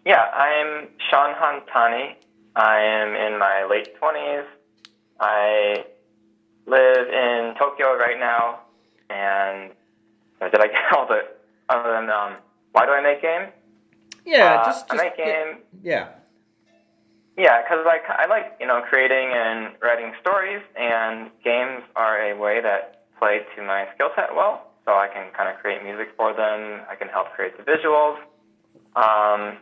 Yeah, I'm Han Tani. I am in my late 20s. I live in Tokyo right now, and did I get all the other than why do I make games? Yeah, I make games. yeah. Yeah, because I like creating and writing stories, and games are a way that play to my skill set well. So I can kind of create music for them. I can help create the visuals.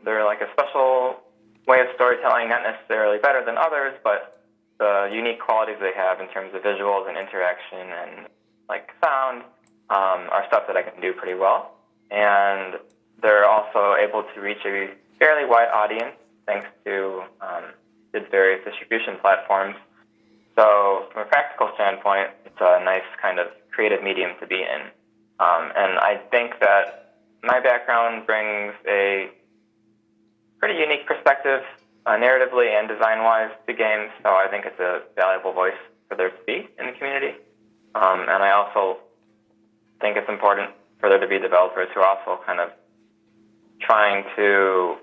They're like a special way of storytelling, not necessarily better than others, but the unique qualities they have in terms of visuals and interaction and like sound are stuff that I can do pretty well. And they're also able to reach a fairly wide audience thanks to its various distribution platforms. So from a practical standpoint, it's a nice kind of creative medium to be in. And I think that my background brings a pretty unique perspective, narratively and design-wise, to games. So I think it's a valuable voice for there to be in the community. And I also think it's important for there to be developers who are also kind of trying to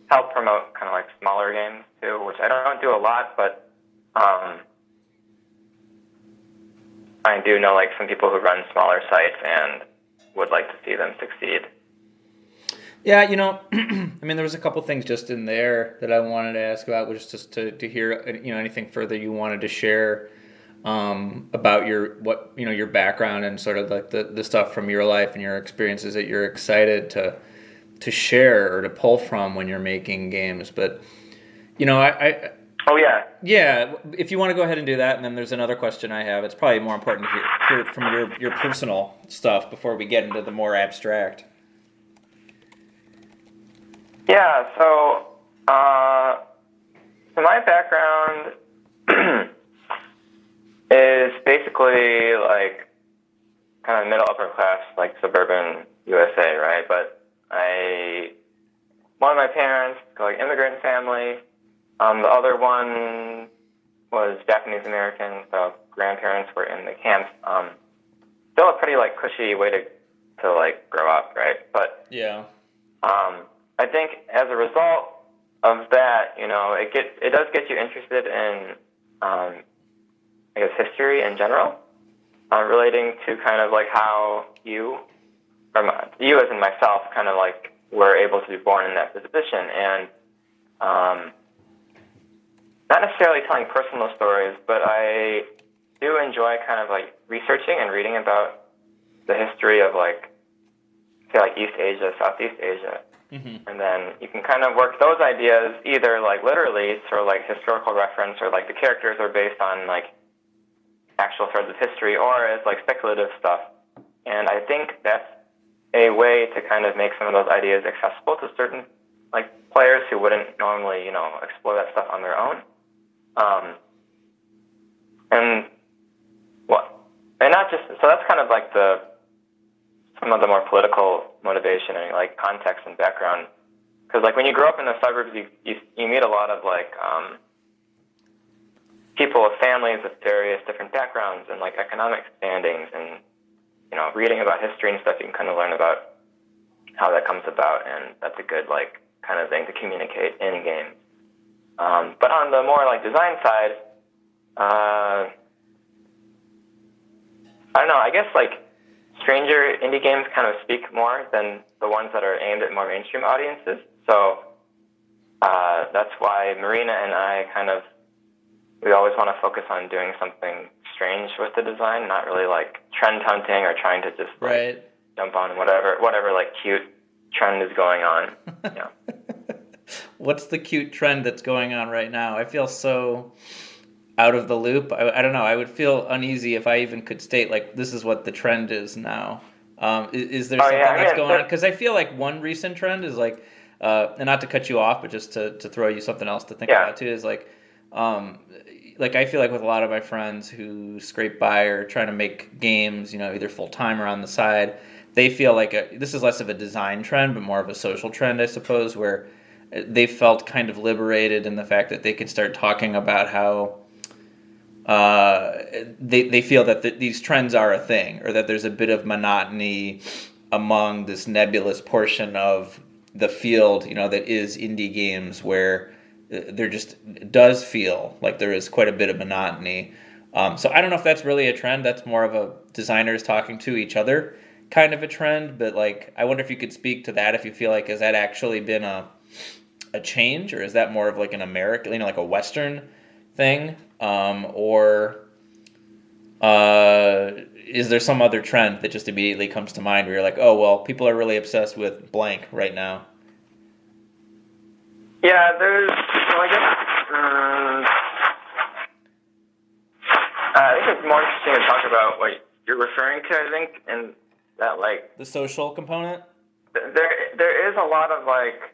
help promote kind of like smaller games too, which I don't do a lot, but I do know like some people who run smaller sites and would like to see them succeed. Yeah, I mean, there was a couple things just in there that I wanted to ask about, which is just to hear, anything further you wanted to share about your background and sort of like the stuff from your life and your experiences that you're excited to share or to pull from when you're making games. But, Oh, yeah. Yeah, if you want to go ahead and do that, and then there's another question I have. It's probably more important to hear from your personal stuff before we get into the more abstract. Yeah, so my background is basically like kind of middle upper class, like suburban USA, right? But one of my parents, like immigrant family. The other one was Japanese American, so grandparents were in the camps. Still a pretty like cushy way to like grow up, right? But yeah, I think as a result of that, it does get you interested in I guess history in general, relating to kind of like how you as in myself, kind of like were able to be born in that position and. Not necessarily telling personal stories, but I do enjoy kind of like researching and reading about the history of like, say like East Asia, Southeast Asia. Mm-hmm. And then you can kind of work those ideas either like literally through like historical reference or like the characters are based on like actual threads of history or as like speculative stuff. And I think that's a way to kind of make some of those ideas accessible to certain like players who wouldn't normally, explore that stuff on their own. And not just, so that's kind of like some of the more political motivation and like context and background. Because like when you grow up in the suburbs, you meet a lot of like, people with families with various different backgrounds and like economic standings and, reading about history and stuff, you can kind of learn about how that comes about. And that's a good like kind of thing to communicate in games. But on the more like design side, I don't know, I guess like stranger indie games kind of speak more than the ones that are aimed at more mainstream audiences. So that's why Marina and I we always want to focus on doing something strange with the design, not really like trend hunting or trying to just like jump on whatever like cute trend is going on. Yeah. What's the cute trend that's going on right now? I feel so out of the loop. I don't know. I would feel uneasy if I even could state, like, this is what the trend is now. Is there something that's going on? Because I feel like one recent trend is, like, and not to cut you off, but just to throw you something else to think about, too, is, like I feel like with a lot of my friends who scrape by or trying to make games, either full-time or on the side, they feel like this is less of a design trend, but more of a social trend, I suppose, where they felt kind of liberated in the fact that they could start talking about how they feel that these trends are a thing, or that there's a bit of monotony among this nebulous portion of the field, that is indie games, where there just does feel like there is quite a bit of monotony. So I don't know if that's really a trend. That's more of a designers talking to each other kind of a trend. But like, I wonder if you could speak to that. If you feel like, has that actually been a change, or is that more of like an American, like a Western thing, or is there some other trend that just immediately comes to mind where you're like, oh well, people are really obsessed with blank right now? Yeah, I guess, I think it's more interesting to talk about what you're referring to, I think, and that, like... The social component? There is a lot of, like...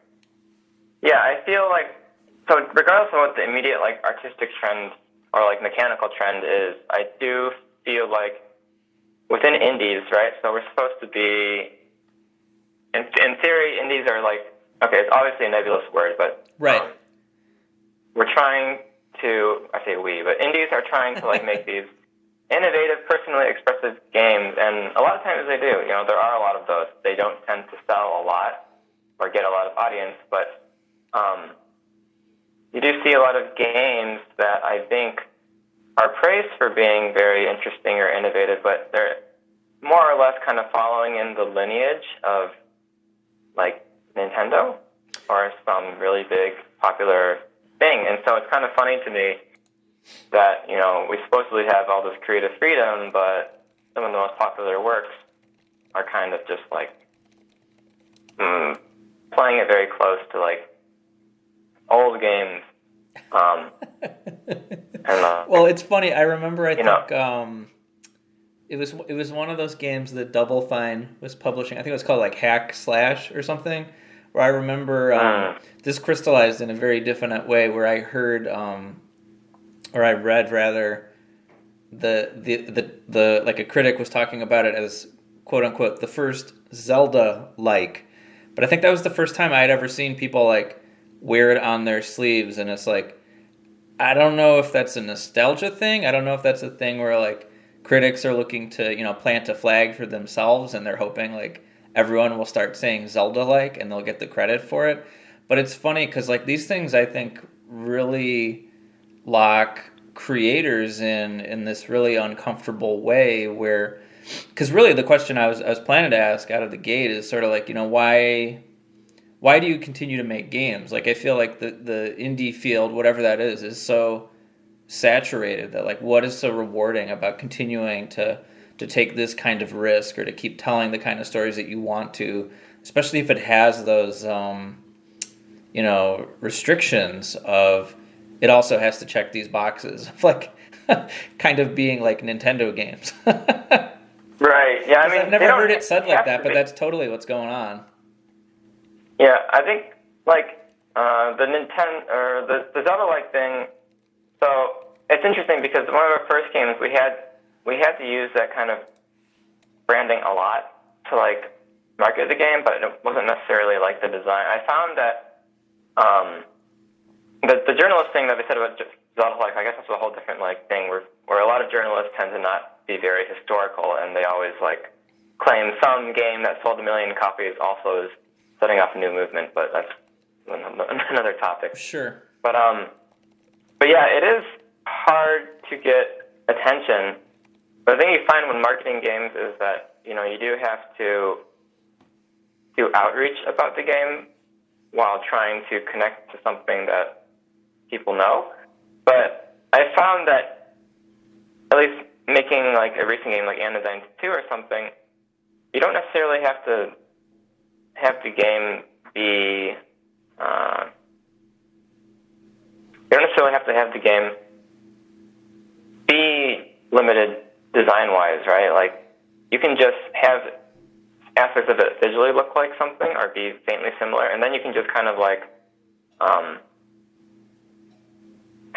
Yeah, I feel like... So regardless of what the immediate, like, artistic trend or, like, mechanical trend is, I do feel like within indies, right, so we're supposed to be... In theory, indies are, like... Okay, it's obviously a nebulous word, but... Right. We're trying to... I say we, but indies are trying to, like, make these innovative, personally expressive games, and a lot of times they do. There are a lot of those. They don't tend to sell a lot or get a lot of audience, but you do see a lot of games that I think are praised for being very interesting or innovative, but they're more or less kind of following in the lineage of, like, Nintendo or some really big popular thing. And so it's kind of funny to me that, we supposedly have all this creative freedom, but some of the most popular works are kind of just like playing it very close to, like, old games. Well, it's funny. I remember, I think it was one of those games that Double Fine was publishing. I think it was called like Hack Slash or something. Where I remember this crystallized in a very definite way. Where I heard, or I read rather, the like a critic was talking about it as quote unquote the first Zelda-like. But I think that was the first time I had ever seen people like wear it on their sleeves, and it's like, I don't know if that's a nostalgia thing. I don't know if that's a thing where like critics are looking to, plant a flag for themselves, and they're hoping like everyone will start saying Zelda-like and they'll get the credit for it. But it's funny because like these things I think really lock creators in this really uncomfortable way where, because really the question I was planning to ask out of the gate is sort of like, why do you continue to make games? Like, I feel like the indie field, whatever that is so saturated that, like, what is so rewarding about continuing to take this kind of risk or to keep telling the kind of stories that you want to, especially if it has those, restrictions of it also has to check these boxes of, like, kind of being like Nintendo games. Right, yeah, I mean... I've never heard it said like that, but that's totally what's going on. Yeah, I think, like, the Nintendo, or the Zelda-like thing, so it's interesting because one of our first games, we had to use that kind of branding a lot to, like, market the game, but it wasn't necessarily, like, the design. I found that the journalist thing that they said about Zelda-like, I guess that's a whole different, like, thing where a lot of journalists tend to not be very historical, and they always, like, claim some game that sold 1 million copies also is setting off a new movement, but that's another topic. Sure. But yeah, it is hard to get attention. But the thing you find when marketing games is that, you do have to do outreach about the game while trying to connect to something that people know. But I found that at least making like a racing game like Anodyne 2 or something, you don't necessarily have to have the game be, you don't necessarily have to have the game be limited design-wise, right? Like, you can just have aspects of it visually look like something or be faintly similar, and then you can just kind of like, kind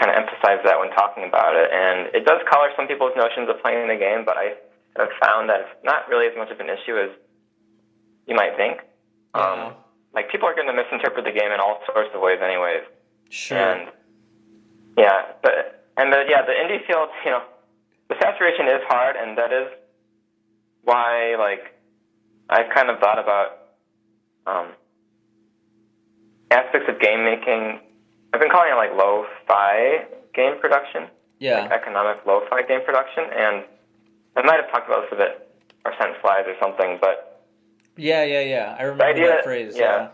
of emphasize that when talking about it. And it does color some people's notions of playing the game, but I have found that it's not really as much of an issue as you might think. Yeah. Like, people are going to misinterpret the game in all sorts of ways anyways. Sure. And, yeah, the indie field, the saturation is hard, and that is why, like, I've kind of thought about aspects of game making. I've been calling it like lo-fi game production. Yeah. Like economic lo-fi game production, and I might have talked about this a bit or sent slides or something, but yeah. I remember that phrase. Yeah.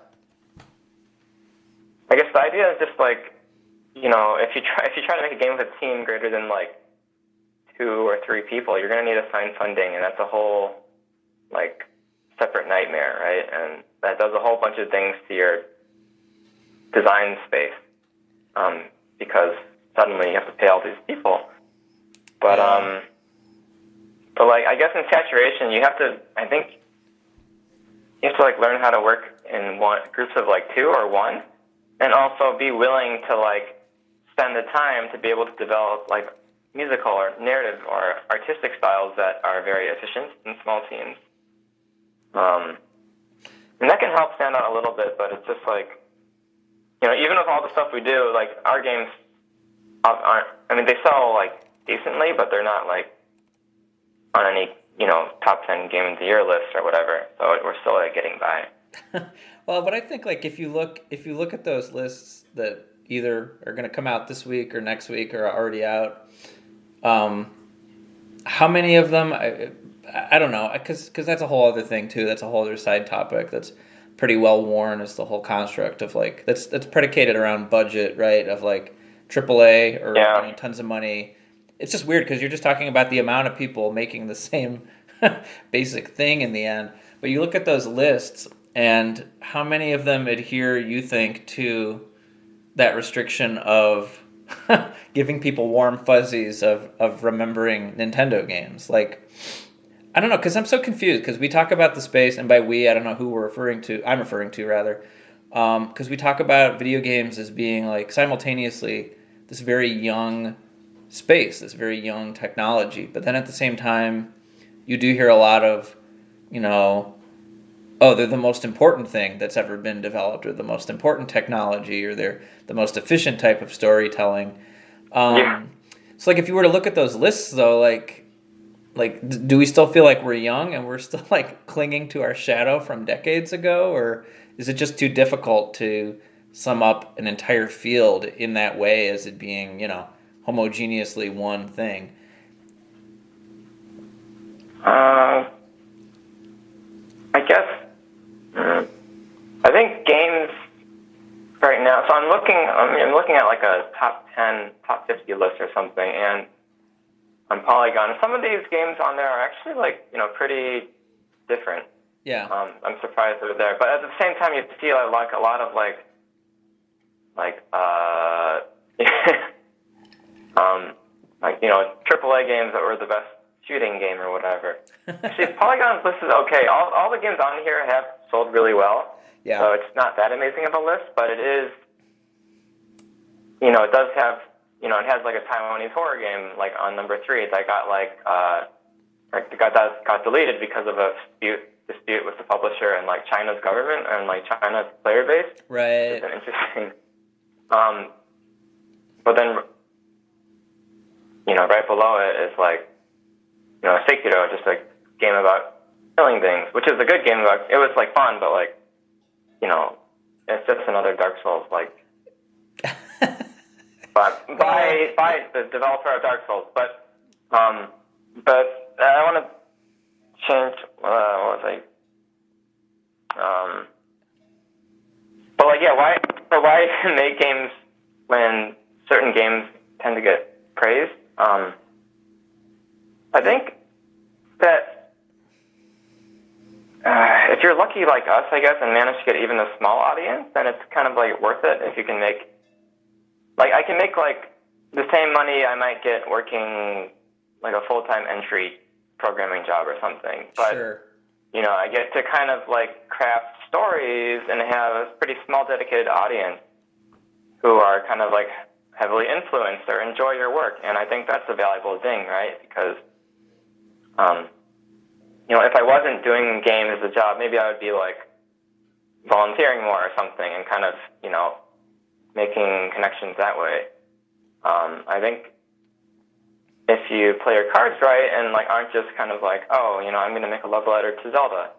I guess the idea is just like, if you try to make a game with a team greater than like 2 or 3 people, you're going to need to find funding, and that's a whole like separate nightmare, right? And that does a whole bunch of things to your design space, because suddenly you have to pay all these people. But like, I guess in saturation, I think you have to like learn how to work in groups of like 2 or 1, and also be willing to like spend the time to be able to develop like musical or narrative or artistic styles that are very efficient in small teams. And that can help stand out a little bit, but it's just like, even with all the stuff we do, like our games aren't, they sell like decently, but they're not like on any, top 10 game of the year list or whatever. So we're still like getting by. Well, but I think like if you look at those lists that either are going to come out this week or next week or are already out, how many of them? I don't know, because that's a whole other thing too. That's a whole other side topic that's pretty well worn. Is the whole construct of like that's predicated around budget, right? Of like AAA or tons of money. It's just weird because you're just talking about the amount of people making the same basic thing in the end. But you look at those lists and how many of them adhere, you think, to that restriction of giving people warm fuzzies of remembering Nintendo games. Like, I don't know, because I'm so confused, because we talk about the space, and by we, I don't know who I'm referring to, rather, because we talk about video games as being, like, simultaneously this very young space, this very young technology, but then at the same time, you do hear a lot of, they're the most important thing that's ever been developed, or the most important technology, or they're the most efficient type of storytelling. So, like, if you were to look at those lists, though, like, do we still feel like we're young and we're still, like, clinging to our shadow from decades ago? Or is it just too difficult to sum up an entire field in that way as it being, homogeneously one thing? I guess, I think games right now, so I'm looking at like a top 10, top 50 list or something, and on Polygon, some of these games on there are actually like, pretty different. Yeah. I'm surprised they're there, but at the same time, you see like a lot of like AAA games that were the best shooting game or whatever. See, Polygon's list is okay. All the games on here have sold really well. Yeah. So it's not that amazing of a list, but it is, it does have, it has like a Taiwanese horror game like on number 3 that got got deleted because of a dispute with the publisher and like China's government and like China's player base. Right. It's an interesting. But then, right below it is like, Sekiro, just a game about killing things, which is a good game. It was like fun, but like, it's just another Dark Souls, like, but by the developer of Dark Souls. But I want to change. What was I? But like, why make games when certain games tend to get praised? I think that if you're lucky like us, I guess, and manage to get even a small audience, then it's kind of like worth it if you can make, like, I can make like the same money I might get working like a full-time entry programming job or something. But, sure. I get to kind of like craft stories and have a pretty small dedicated audience who are kind of like heavily influenced or enjoy your work. And I think that's a valuable thing, right? Because, if I wasn't doing games as a job, maybe I would be like volunteering more or something and kind of, making connections that way. I think if you play your cards right and like aren't just kind of like, I'm going to make a love letter to Zelda,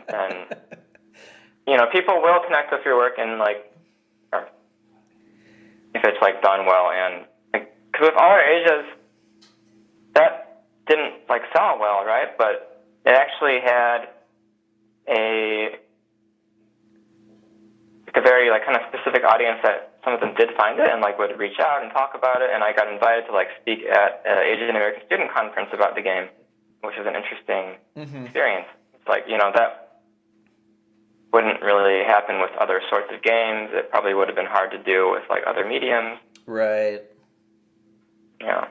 then, people will connect with your work and like, or if it's like done well, and like, because with All Our Ages, that didn't like sell well, right? But it actually had a very like kind of specific audience that some of them did find it and like would reach out and talk about it. And I got invited to like speak at an Asian American Student Conference about the game, which is an interesting experience. It's like, that wouldn't really happen with other sorts of games. It probably would have been hard to do with like other mediums. Right. Yeah.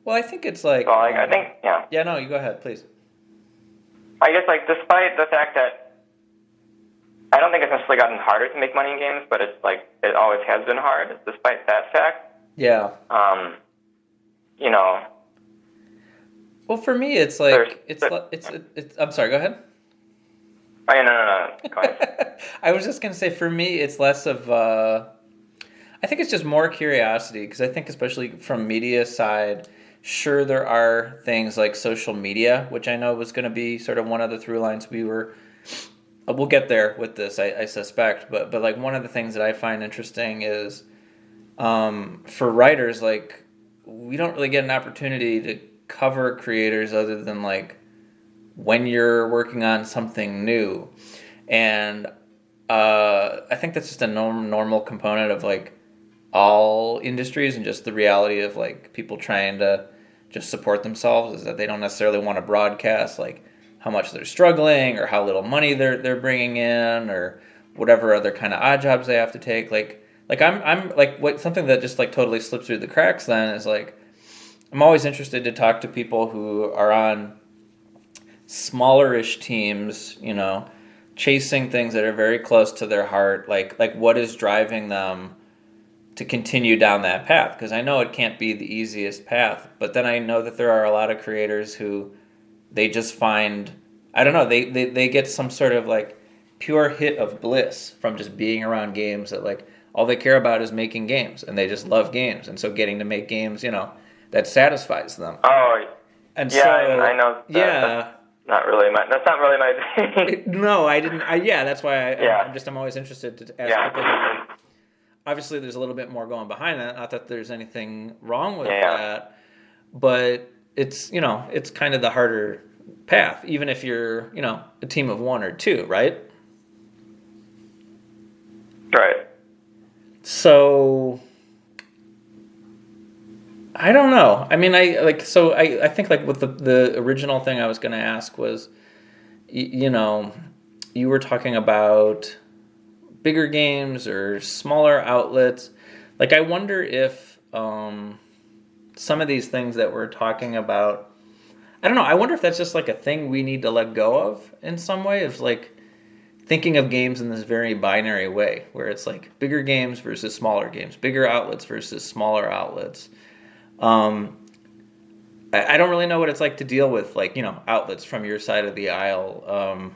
Well, I think it's like... So I think, yeah. Yeah, no, you go ahead, please. I guess like despite the fact that I don't think it's necessarily gotten harder to make money in games, but it's like it always has been hard. Despite that fact, yeah. Well, for me, it's like it's. I'm sorry. Go ahead. Oh, yeah, no. Go ahead. I was just gonna say, for me, it's less of. I think it's just more curiosity, because I think, especially from media side, sure there are things like social media, which I know was going to be sort of one of the through lines we were. We'll get there with this, I suspect, but like one of the things that I find interesting is, for writers, like we don't really get an opportunity to cover creators other than like when you're working on something new, and I think that's just a normal component of like all industries, and just the reality of like people trying to just support themselves is that they don't necessarily want to broadcast like how much they're struggling or how little money they're bringing in or whatever other kind of odd jobs they have to take. Like I'm like something that just like totally slips through the cracks then is like I'm always interested to talk to people who are on smallerish teams, chasing things that are very close to their heart. Like what is driving them to continue down that path? Because I know it can't be the easiest path, but then I know that there are a lot of creators who they just find, I don't know, they get some sort of like pure hit of bliss from just being around games, that like all they care about is making games, and they just love games, and so getting to make games, that satisfies them. Oh, and yeah, so, I know. That's not really my thing. No, I didn't. That's why I'm always interested to ask people who, obviously there's a little bit more going behind that. Not that there's anything wrong with that, but it's, it's kind of the harder path, even if you're, a team of one or two, right? Right. So, I don't know. I mean, I think like with the original thing I was going to ask was, you were talking about bigger games or smaller outlets. Like, I wonder if some of these things that we're talking about, I don't know, I wonder if that's just like a thing we need to let go of in some way, of like thinking of games in this very binary way, where it's like bigger games versus smaller games, bigger outlets versus smaller outlets. I don't really know what it's like to deal with like, outlets from your side of the aisle.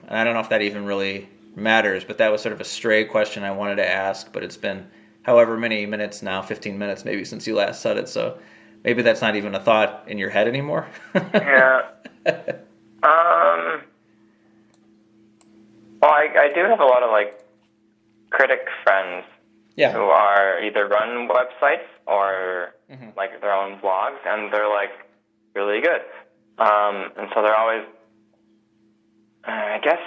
And I don't know if that even really matters, but that was sort of a stray question I wanted to ask, but it's been however many minutes now, 15 minutes maybe, since you last said it, so maybe that's not even a thought in your head anymore. Yeah. Well, I do have a lot of like critic friends who are either run websites or like their own blogs, and they're like really good. And so they're always, I guess,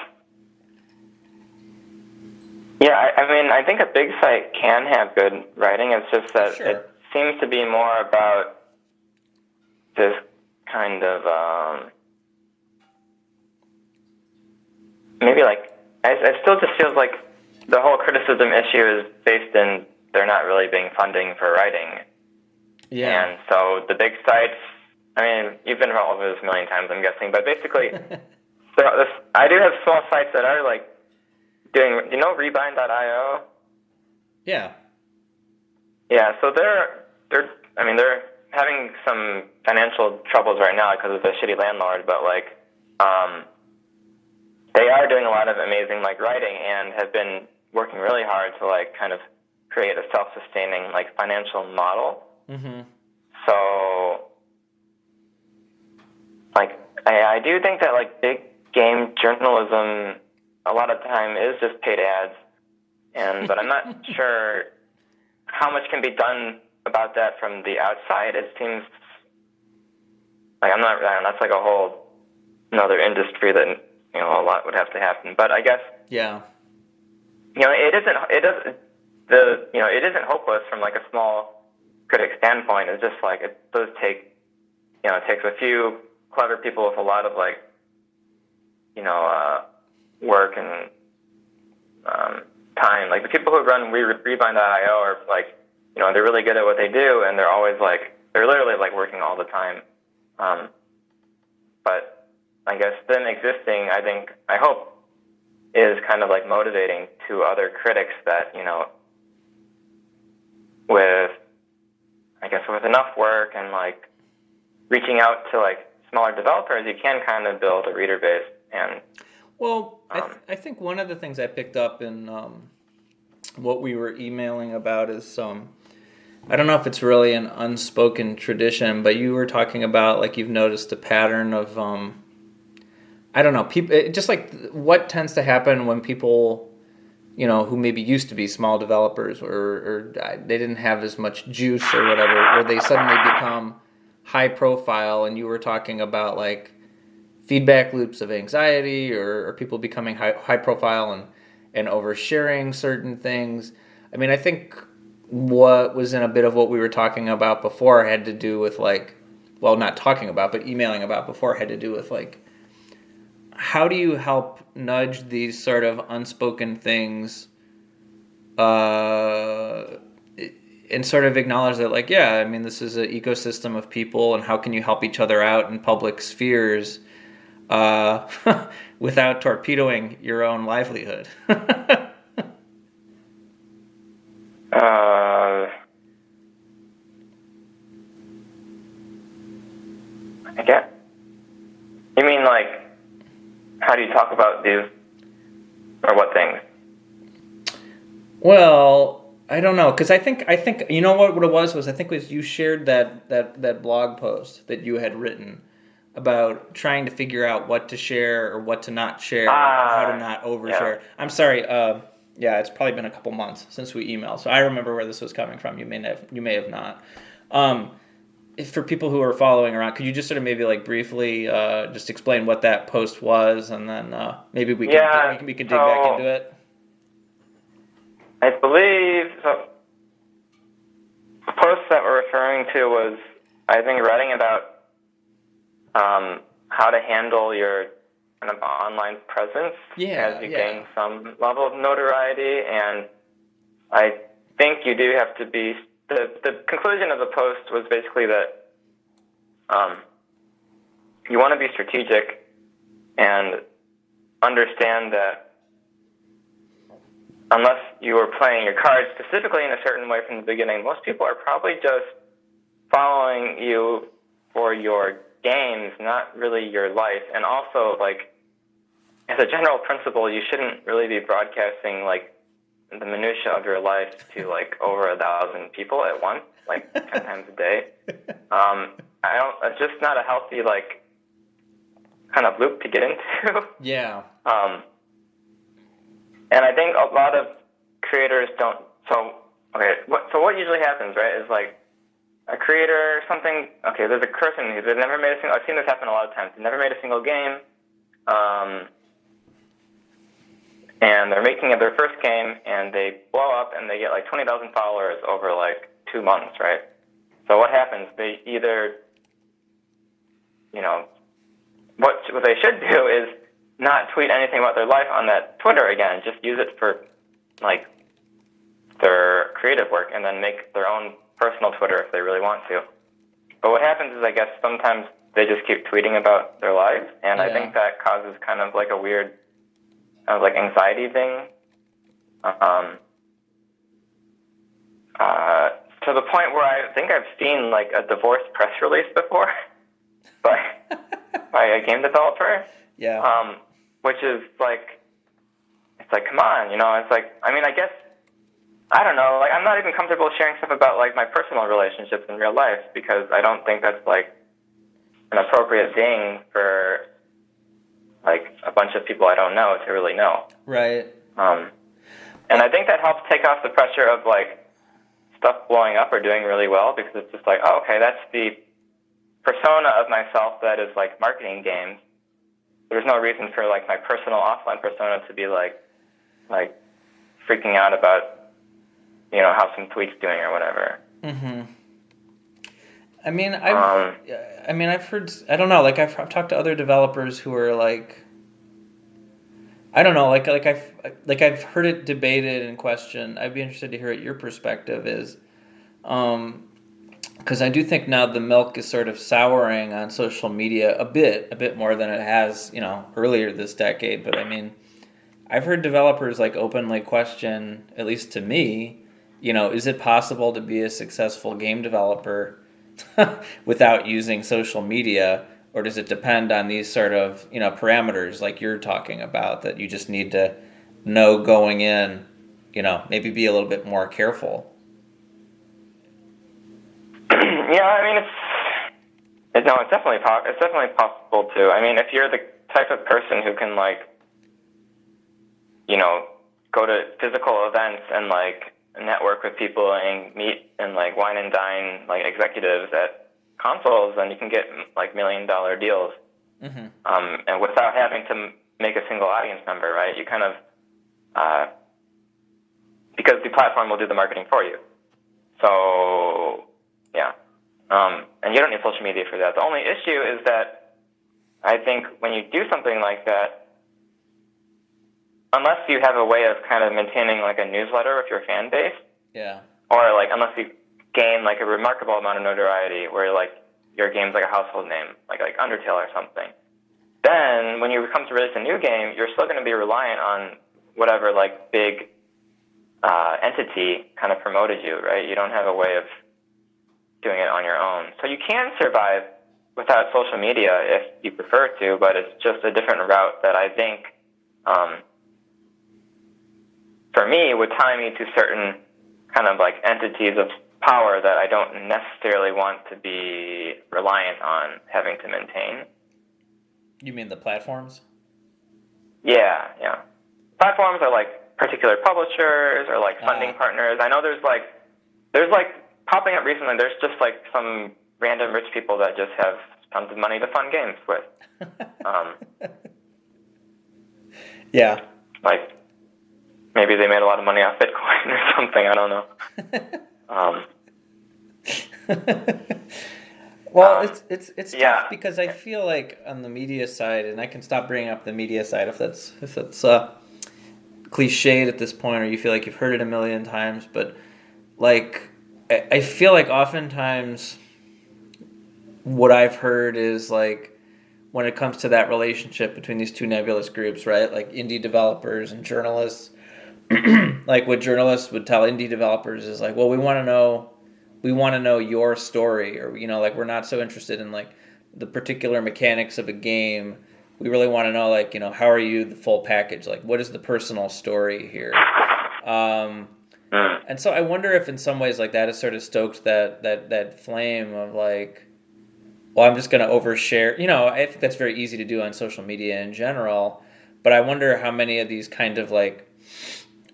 I mean, I think a big site can have good writing. It's just that it seems to be more about this kind of, maybe like, I still just feels like the whole criticism issue is based in there not really being funding for writing. Yeah. And so the big sites, I mean, you've been all over this a million times, I'm guessing, but basically, I do have small sites that are like doing, Rebind.io? Yeah. Yeah, so they're having some financial troubles right now because of the shitty landlord, but like, they are doing a lot of amazing like writing and have been working really hard to like kind of create a self-sustaining like financial model. Mm-hmm. So, like, I do think that like big game journalism a lot of time is just paid ads, but I'm not sure how much can be done about that from the outside. It seems like I don't know, that's like a whole another industry that a lot would have to happen. But I guess it isn't hopeless from like a small critic standpoint. It's just like it does take it takes a few clever people with a lot of like work and time. Like the people who run Rebind.io are like they're really good at what they do, and they're always like they're literally like working all the time. But I guess them existing, I hope, is kind of like motivating to other critics that, with enough work and like reaching out to like smaller developers, you can kind of build a reader base. And I think one of the things I picked up in what we were emailing about is I don't know if it's really an unspoken tradition, but you were talking about like you've noticed a pattern of I don't know, people just like what tends to happen when people who maybe used to be small developers or they didn't have as much juice or whatever, where they suddenly become high profile, and you were talking about like feedback loops of anxiety or people becoming high profile and oversharing certain things. I mean, I think what was in a bit of what we were talking about before had to do with like, well, not talking about, but emailing about before had to do with like, how do you help nudge these sort of unspoken things and sort of acknowledge that like, yeah, I mean, this is an ecosystem of people, and how can you help each other out in public spheres without torpedoing your own livelihood? I get. You mean like, how do you talk about these, or what things? Well, I don't know, because I think what it was I think it was you shared that blog post that you had written about trying to figure out what to share or what to not share, how to not overshare. Yeah. I'm sorry. It's probably been a couple months since we emailed, so I remember where this was coming from. You may have not. For people who are following around, could you just sort of maybe like briefly just explain what that post was, and then maybe we can dig back into it? I believe so. The post that we're referring to was, I think, writing about how to handle your kind of online presence as you gain some level of notoriety. And I think you do have to be, the conclusion of the post was basically that you want to be strategic and understand that unless you were playing your cards specifically in a certain way from the beginning, most people are probably just following you for your games, not really your life. And also, like, as a general principle, you shouldn't really be broadcasting, like, the minutia of your life to, like, over 1,000 people at once, like, 10 times a day. It's just not a healthy, like, kind of loop to get into. Yeah. And I think a lot of creators don't. So what usually happens, right, is like a creator or something. Okay, there's a person who's never made a single. I've seen this happen a lot of times. They've never made a single game, and they're making their first game, and they blow up, and they get like 20,000 followers over like 2 months, right? So what happens? They either, what they should do is not tweet anything about their life on that Twitter again. Just use it for, like, their creative work, and then make their own personal Twitter if they really want to. But what happens is, I guess, sometimes they just keep tweeting about their lives, and I think that causes kind of like a weird, like, anxiety thing. To the point where I think I've seen, like, a divorce press release before by a game developer. Yeah. Which is like, it's like, come on, it's like, I mean, I guess, I don't know, like, I'm not even comfortable sharing stuff about, like, my personal relationships in real life, because I don't think that's, like, an appropriate thing for, like a bunch of people I don't know to really know. Right. And I think that helps take off the pressure of like stuff blowing up or doing really well, because it's just like, oh, okay, that's the persona of myself that is like marketing games. There's no reason for like my personal offline persona to be like freaking out about, you know, how some tweet's doing or whatever. Mm-hmm. I mean, I've heard, I don't know, like I've talked to other developers who are like, I don't know, like I've heard it debated and questioned. I'd be interested to hear what your perspective is, because I do think now the milk is sort of souring on social media a bit more than it has, you know, earlier this decade. But I mean, I've heard developers like openly question, at least to me, you know, is it possible to be a successful game developer without using social media, or does it depend on these sort of, you know, parameters like you're talking about that you just need to know going in, you know, maybe be a little bit more careful? Yeah, I mean, it's definitely possible too. I mean, if you're the type of person who can like, you know, go to physical events and like network with people and meet and like wine and dine like executives at consoles, then you can get like $1 million deals, and without having to make a single audience member, right? You kind of because the platform will do the marketing for you. So yeah, and you don't need social media for that. The only issue is that I think when you do something like that, unless you have a way of kind of maintaining like a newsletter with your fan base, yeah, or like unless you gain like a remarkable amount of notoriety where like your game's like a household name, like Undertale or something, then when you come to release a new game, you're still going to be reliant on whatever like big entity kind of promoted you, right? You don't have a way of doing it on your own. So you can survive without social media if you prefer to, but it's just a different route that I think for me would tie me to certain kind of like entities of power that I don't necessarily want to be reliant on having to maintain. You mean the platforms? Yeah. Platforms are like particular publishers or like funding partners. I know there's like popping up recently, there's just like some random rich people that just have tons of money to fund games with. Yeah. Like, maybe they made a lot of money off Bitcoin or something. I don't know. Well, it's yeah. tough because I feel like on the media side, and I can stop bringing up the media side if that's cliched at this point, or you feel like you've heard it a million times. But like, I feel like oftentimes what I've heard is like, when it comes to that relationship between these two nebulous groups, right? Like indie developers and journalists, like what journalists would tell indie developers is like, well, we want to know your story, or, you know, like we're not so interested in like the particular mechanics of a game. We really want to know, like, you know, how are you the full package? Like, what is the personal story here? And so I wonder if in some ways like that has sort of stoked that flame of like, well, I'm just going to overshare. You know, I think that's very easy to do on social media in general, but I wonder how many of these kind of like,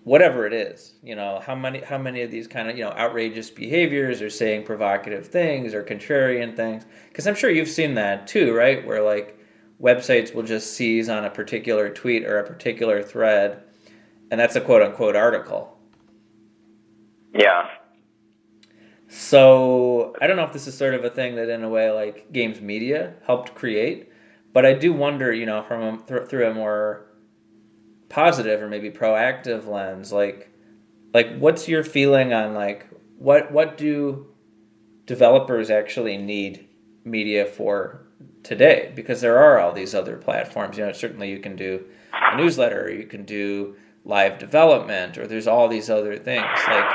whatever it is, you know, how many of these kind of, you know, outrageous behaviors or saying provocative things or contrarian things, because I'm sure you've seen that too, right? Where like websites will just seize on a particular tweet or a particular thread, and that's a quote unquote article. Yeah. So I don't know if this is sort of a thing that in a way like games media helped create, but I do wonder, you know, from through a more positive or maybe proactive lens, like what's your feeling on like what do developers actually need media for today? Because there are all these other platforms, you know, certainly you can do a newsletter, or you can do live development, or there's all these other things. Like,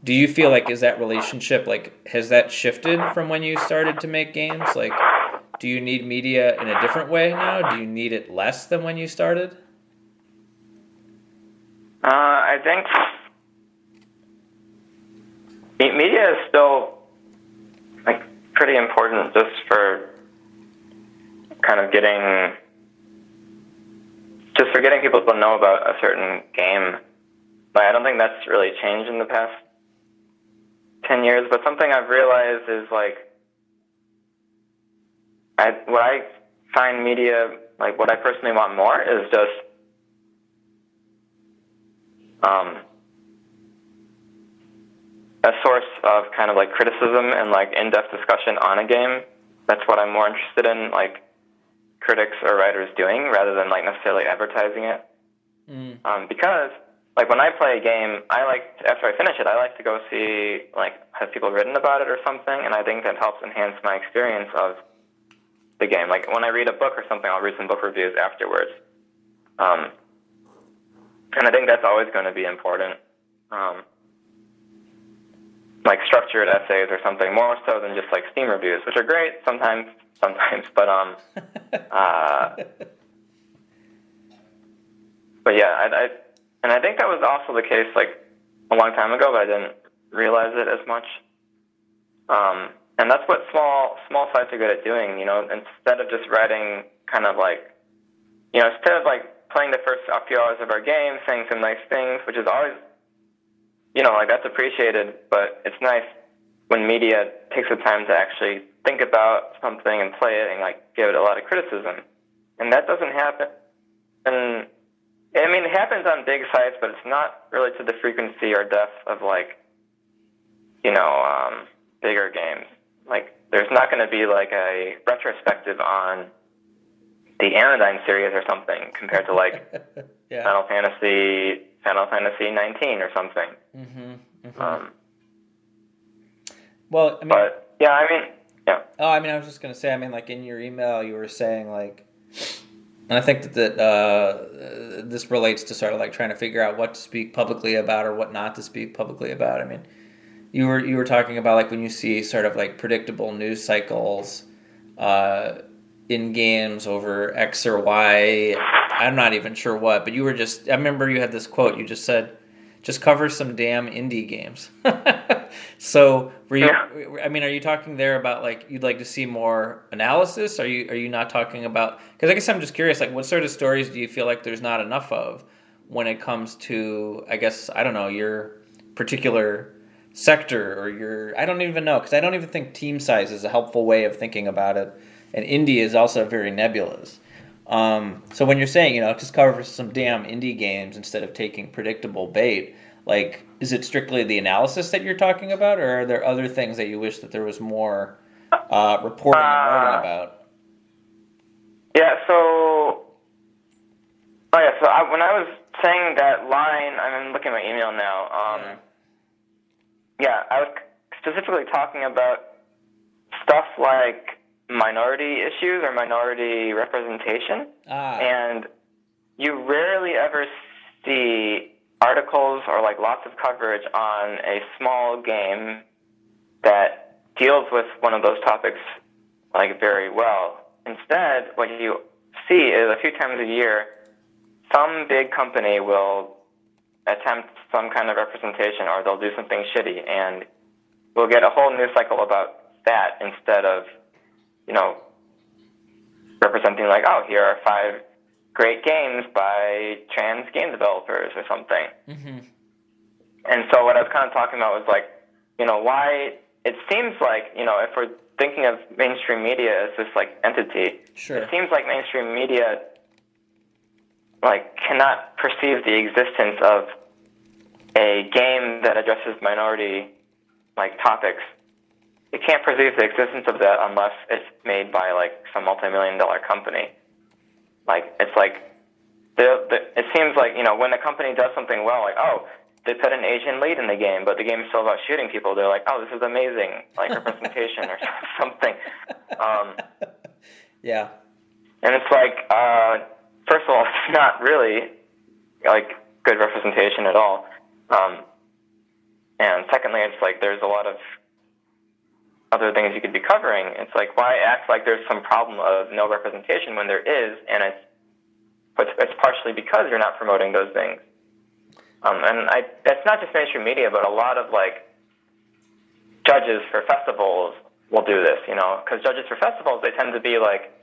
do you feel like, is that relationship, like, has that shifted from when you started to make games? Like, do you need media in a different way now? Do you need it less than when you started? I think media is still like pretty important just for kind of getting just for getting people to know about a certain game. Like, I don't think that's really changed in the past 10 years, but something I've realized is, like, what I find media, like, what I personally want more is just a source of kind of, like, criticism and, like, in-depth discussion on a game. That's what I'm more interested in, like, critics or writers doing, rather than, like, necessarily advertising it. Because, like, when I play a game, after I finish it, I like to go see, like, have people written about it or something, and I think that helps enhance my experience of the game. Like, when I read a book or something, I'll read some book reviews afterwards. And I think that's always going to be important. Like, structured essays or something, more so than just, like, Steam reviews, which are great sometimes, but, but yeah, I think that was also the case, like, a long time ago, but I didn't realize it as much. And that's what small sites are good at doing, you know, instead of just writing kind of like, you know, instead of, like, playing the first few hours of our game, saying some nice things, which is always, you know, like, that's appreciated, but it's nice when media takes the time to actually think about something and play it and, like, give it a lot of criticism. And that doesn't happen. And, I mean, it happens on big sites, but it's not really to the frequency or depth of, like, you know, bigger games. Like, there's not going to be, like, a retrospective on the Anodyne series or something compared to, like, yeah. Final Fantasy 19 or something. Well, I mean, but yeah, I mean, yeah. Oh, I mean, I was just gonna say, I mean, like, in your email, you were saying, like, and I think that this relates to sort of, like, trying to figure out what to speak publicly about or what not to speak publicly about. I mean, you were talking about, like, when you see sort of, like, predictable news cycles in games over X or Y, I'm not even sure what, but I remember you had this quote, you just said, just cover some damn indie games. So, I mean, are you talking there about, like, you'd like to see more analysis? Are you not talking about, because I guess I'm just curious, like, what sort of stories do you feel like there's not enough of when it comes to, I guess, I don't know, your particular sector or I don't even know, because I don't even think team size is a helpful way of thinking about it. And indie is also very nebulous. So when you're saying, you know, just cover some damn indie games instead of taking predictable bait, like, is it strictly the analysis that you're talking about, or are there other things that you wish that there was more reporting and writing about? Yeah, when I was saying that line, I'm looking at my email now. Yeah, I was specifically talking about stuff like minority issues or minority representation. And you rarely ever see articles or, like, lots of coverage on a small game that deals with one of those topics, like, very well. Instead, what you see is a few times a year, some big company will attempt some kind of representation, or they'll do something shitty, and we'll get a whole news cycle about that instead of, you know, representing, like, oh, here are 5 great games by trans game developers or something. And so what I was kind of talking about was, like, you know, why it seems like, you know, if we're thinking of mainstream media as this, like, entity, it seems like mainstream media, like, cannot perceive the existence of a game that addresses minority, like, topics. It can't perceive the existence of that unless it's made by, like, some multi-million-dollar company. Like, it's like, it seems like, you know, when a company does something well, like, oh, they put an Asian lead in the game, but the game is still about shooting people, they're like, oh, this is amazing, like, representation or something. Yeah. And it's like, first of all, it's not really, like, good representation at all. And secondly, it's like, there's a lot of other things you could be covering. It's like, why act like there's some problem of no representation when there is, and it's partially because you're not promoting those things. And that's not just mainstream media, but a lot of, like, judges for festivals will do this, you know, because judges for festivals, they tend to be, like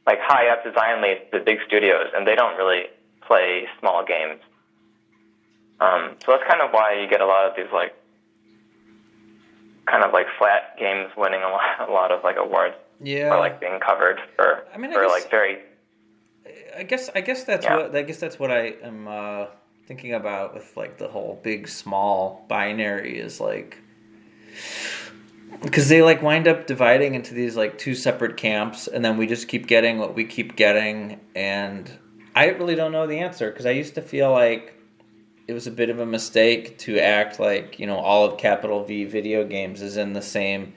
high-up design leads, the big studios, and they don't really play small games. So that's kind of why you get a lot of these like kind of like flat games winning a lot of like awards. Yeah. Or like being covered for like very. I guess that's what I am thinking about with like the whole big small binary is like, because they like wind up dividing into these like two separate camps, and then we just keep getting what we keep getting, and I really don't know the answer, because I used to feel like it was a bit of a mistake to act like, you know, all of capital V video games is in the same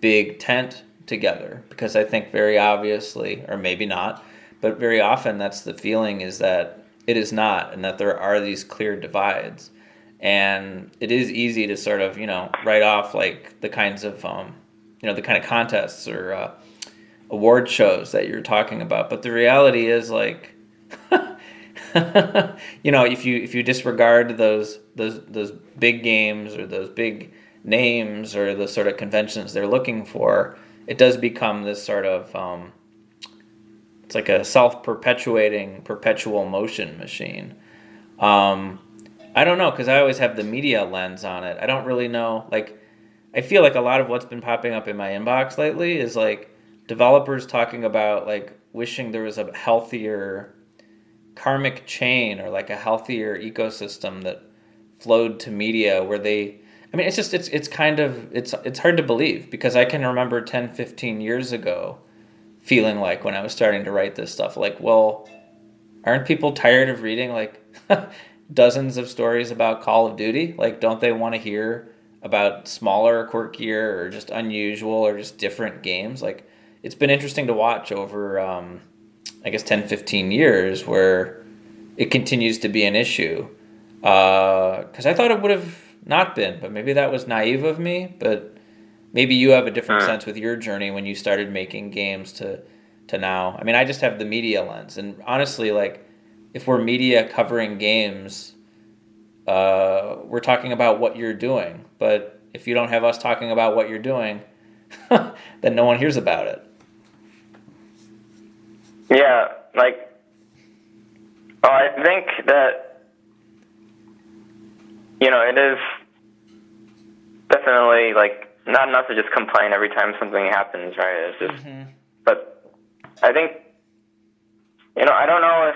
big tent together, because I think very obviously, or maybe not, but very often that's the feeling, is that it is not, and that there are these clear divides. And it is easy to sort of, you know, write off like the kinds of, you know, the kind of contests or award shows that you're talking about. But the reality is like, you know, if you disregard those big games or those big names or the sort of conventions they're looking for, it does become this sort of it's like a self-perpetuating perpetual motion machine. I don't know, because I always have the media lens on it. I don't really know, like, I feel like a lot of what's been popping up in my inbox lately is like developers talking about like wishing there was a healthier karmic chain or like a healthier ecosystem that flowed to media where they, I mean, it's just, it's kind of, it's hard to believe, because I can remember 10, 15 years ago feeling like, when I was starting to write this stuff, like, well, aren't people tired of reading like dozens of stories about Call of Duty? Like, don't they want to hear about smaller, quirkier, or just unusual or just different games? Like, it's been interesting to watch over, I guess, 10, 15 years where it continues to be an issue. Because I thought it would have not been, but maybe that was naive of me. But maybe you have a different sense with your journey when you started making games to now. I mean, I just have the media lens. And honestly, like, if we're media covering games, we're talking about what you're doing. But if you don't have us talking about what you're doing, then no one hears about it. Yeah, like, well, I think that, you know, it is definitely, like, not enough to just complain every time something happens, right? It's just, but I think, you know, I don't know if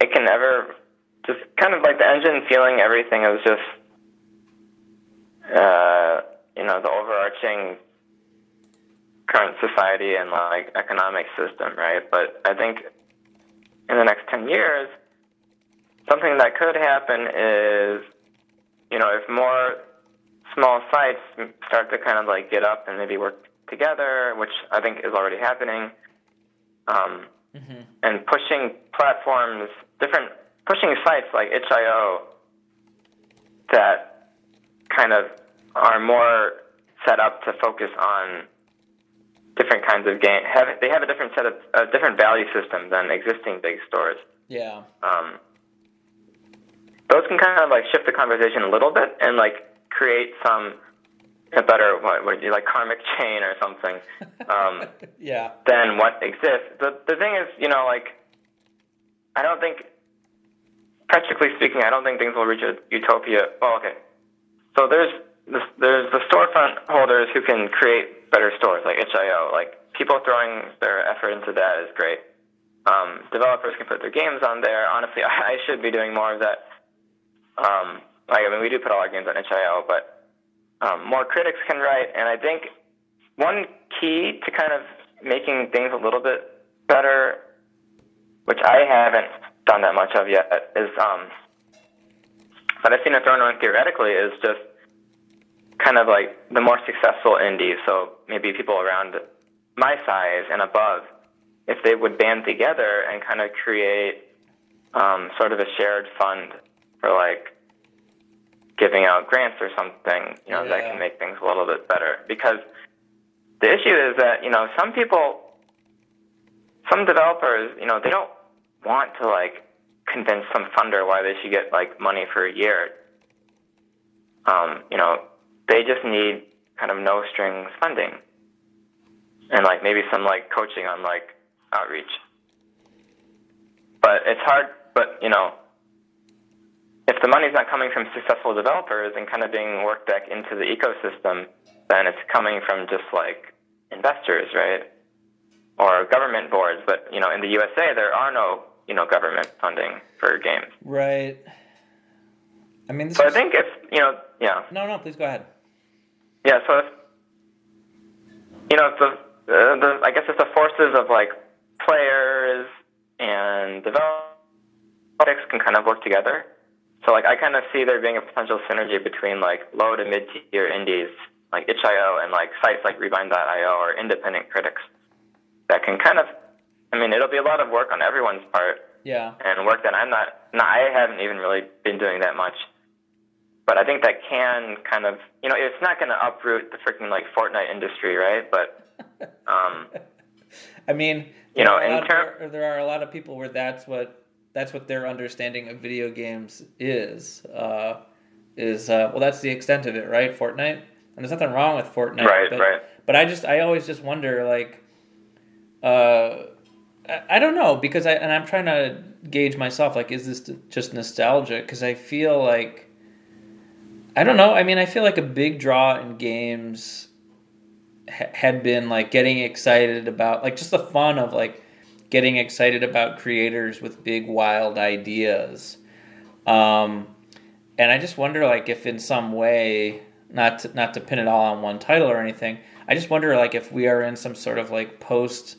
it can ever just kind of like the engine feeling everything is just, you know, the overarching current society and like economic system, right? But I think in the next 10 years, something that could happen is, you know, if more small sites start to kind of like get up and maybe work together, which I think is already happening, and pushing platforms, pushing sites like itch.io that kind of are more set up to focus on different kinds of games. They have a different set of different value system than existing big stores. Yeah. Those can kind of like shift the conversation a little bit and like create a better what do you like karmic chain or something. Yeah. Than what exists. The thing is, you know, like, I don't think, practically speaking, I don't think things will reach a utopia. Well, okay. So there's the storefront holders who can create better stores, like itch.io. Like, people throwing their effort into that is great. Developers can put their games on there. Honestly, I should be doing more of that. Like, I mean, we do put all our games on itch.io, but more critics can write. And I think one key to kind of making things a little bit better, which I haven't done that much of yet, is, but I've seen it thrown around theoretically, is just kind of like the more successful indies, so maybe people around my size and above, if they would band together and kind of create sort of a shared fund for like giving out grants or something, you know, that can make things a little bit better. Because the issue is that, you know, some developers, you know, they don't want to like convince some funder why they should get like money for a year. You know, they just need kind of no strings funding and like maybe some like coaching on like outreach. But it's hard. But if the money's not coming from successful developers and kind of being worked back into the ecosystem, then it's coming from just like investors, right? Or government boards. But in the USA, there are no government funding for games. Right. I mean, I think if yeah. No, please go ahead. Yeah. So if I guess if the forces of like players and developers can kind of work together. So like I kind of see there being a potential synergy between like low to mid tier indies like itch.io and like sites like Rebind.io or independent critics that can kind of, it'll be a lot of work on everyone's part. Yeah. And work that I haven't even really been doing that much. But I think that can kind of, it's not going to uproot the freaking like Fortnite industry, right? But, there are a lot of people where that's what their understanding of video games is. Well, that's the extent of it, right? Fortnite, and there's nothing wrong with Fortnite, right? But I always just wonder, like, I don't know, because I'm trying to gauge myself, like, is this just nostalgia? Because I feel like, I don't know. I feel like a big draw in games had been like getting excited about like just the fun of like getting excited about creators with big wild ideas, and I just wonder like if in some way, not to pin it all on one title or anything, I just wonder like if we are in some sort of like post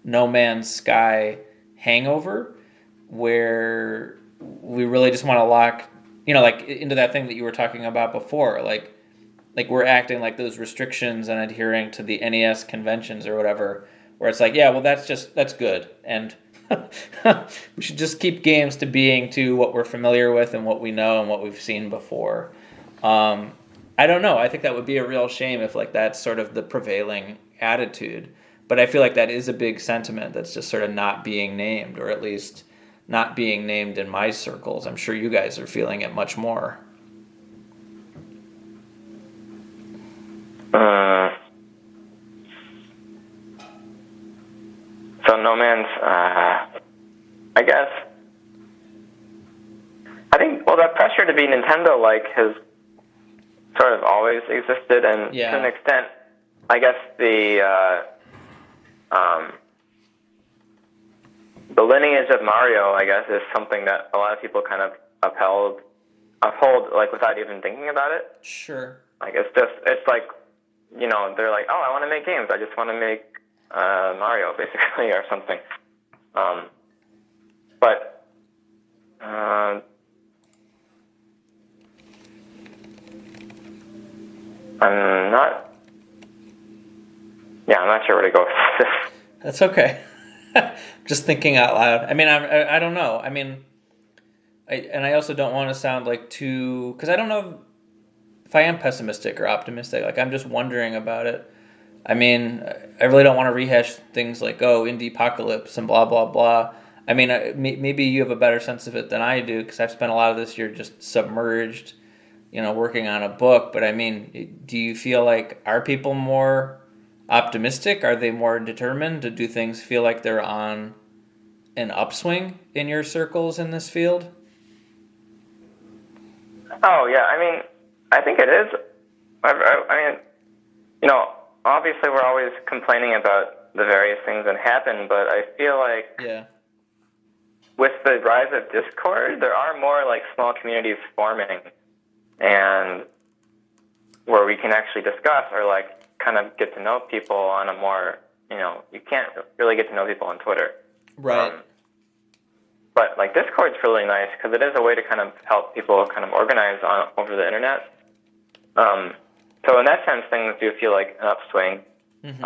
No Man's Sky hangover where we really just want to lock like into that thing that you were talking about before, like we're acting like those restrictions and adhering to the NES conventions or whatever, where it's like, yeah, well, that's good. And we should just keep games to being to what we're familiar with and what we know and what we've seen before. I don't know. I think that would be a real shame if like that's sort of the prevailing attitude. But I feel like that is a big sentiment that's just sort of not being named, or at least not being named in my circles. I'm sure you guys are feeling it much more. So No Man's, I guess, I think, well, that pressure to be Nintendo-like has sort of always existed, and to an extent, I guess the lineage of Mario, I guess, is something that a lot of people kind of uphold, like, without even thinking about it. Sure. Like, it's like, they're like, oh, I want to make games. I just want to make Mario, basically, or something. But I'm not sure where to go with this. That's okay. Just thinking out loud. I don't know. I also don't want to sound like too, because I don't know if I am pessimistic or optimistic. Like, I'm just wondering about it. I really don't want to rehash things like, oh, indie apocalypse and blah, blah, blah. Maybe you have a better sense of it than I do, because I've spent a lot of this year just submerged, working on a book. But do you feel like, are people more optimistic? Are they more determined? Do things feel like they're on an upswing in your circles in this field? Oh, yeah. I think it is. Obviously we're always complaining about the various things that happen, but I feel like with the rise of Discord, there are more like small communities forming, and where we can actually discuss or like kind of get to know people on a more, you can't really get to know people on Twitter. Right. But like Discord's really nice because it is a way to kind of help people kind of organize over the internet. So in that sense, things do feel like an upswing. Mm-hmm.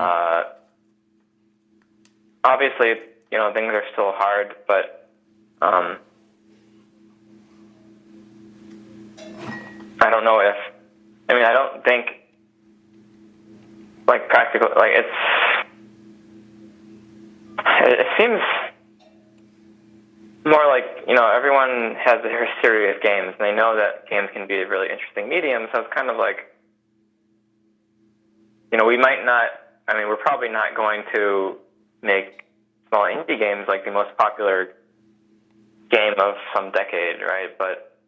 Obviously, things are still hard, but I don't know if, I don't think like practical, like it seems more like, everyone has their history of games, and they know that games can be a really interesting medium, so it's kind of like, we might not, we're probably not going to make small indie games like the most popular game of some decade, right? But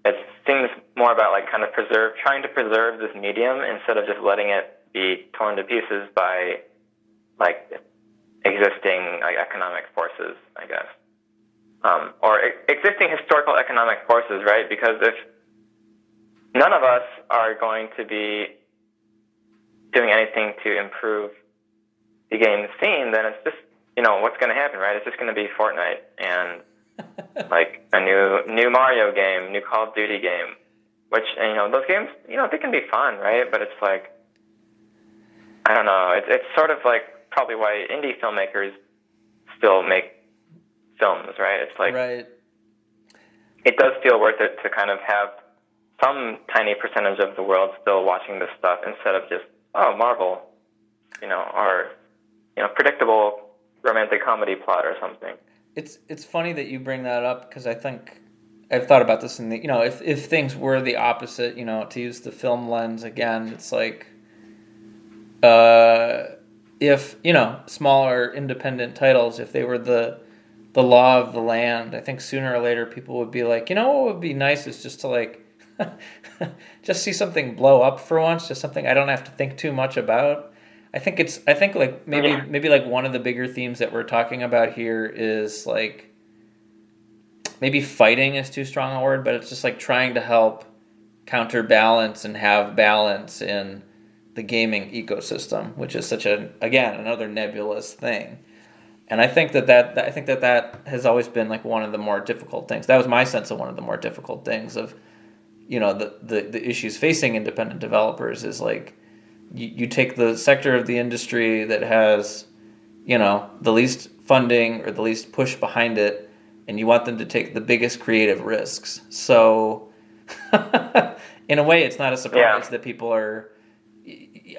it seems more about like kind of trying to preserve this medium instead of just letting it be torn to pieces by like existing like economic forces, I guess, or existing historical economic forces, right? Because if none of us are going to be doing anything to improve the game scene, then it's just, what's going to happen, right? It's just going to be Fortnite and like a new Mario game, new Call of Duty game, which, those games, they can be fun, right? But it's like, I don't know. It's sort of like probably why indie filmmakers still make films, right? It's like, right. It does feel worth it to kind of have some tiny percentage of the world still watching this stuff instead of just, oh, Marvel, or, predictable romantic comedy plot or something. It's funny that you bring that up because I think I've thought about this in the, if things were the opposite, to use the film lens again, it's like, if, smaller independent titles, if they were the law of the land, I think sooner or later people would be like, what would be nice is just to like, just see something blow up for once, just something I don't have to think too much about. I think like maybe like one of the bigger themes that we're talking about here is like, maybe fighting is too strong a word, but it's just like trying to help counterbalance and have balance in the gaming ecosystem, which is such another nebulous thing. And I think that has always been like one of the more difficult things. That was my sense of one of the more difficult things of, the issues facing independent developers is like, you take the sector of the industry that has, the least funding or the least push behind it, and you want them to take the biggest creative risks. So in a way, it's not a surprise that people are,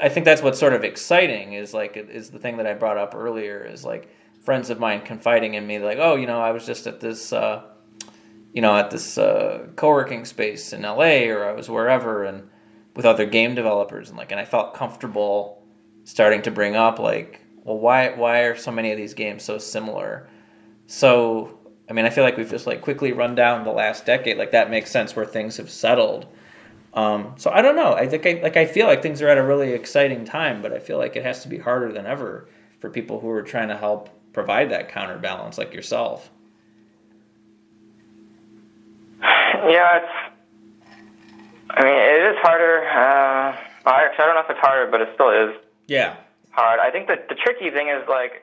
I think that's what's sort of exciting is the thing that I brought up earlier is like friends of mine confiding in me like, oh, I was just at this, co-working space in LA or I was wherever and with other game developers and I felt comfortable starting to bring up like, well, why are so many of these games so similar? So, I mean, I feel like we've just like quickly run down the last decade. Like that makes sense where things have settled. So I don't know. I think I feel like things are at a really exciting time, but I feel like it has to be harder than ever for people who are trying to help provide that counterbalance like yourself. Yeah, it is harder. Actually, I don't know if it's harder, but it still is. Yeah. Hard. I think that the tricky thing is like,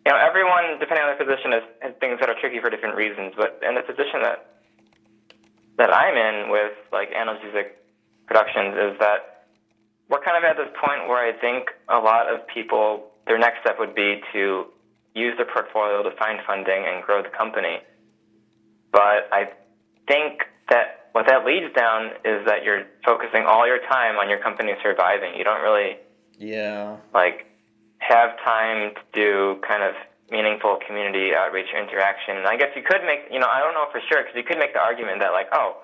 everyone, depending on their position, has things that are tricky for different reasons. But in the position that I'm in with like analgesic productions is that we're kind of at this point where I think a lot of people, their next step would be to use their portfolio to find funding and grow the company. But I think that what that leads down is that you're focusing all your time on your company surviving. You don't really have time to do kind of meaningful community outreach or interaction. And I guess you could make, I don't know for sure, because you could make the argument that like, oh,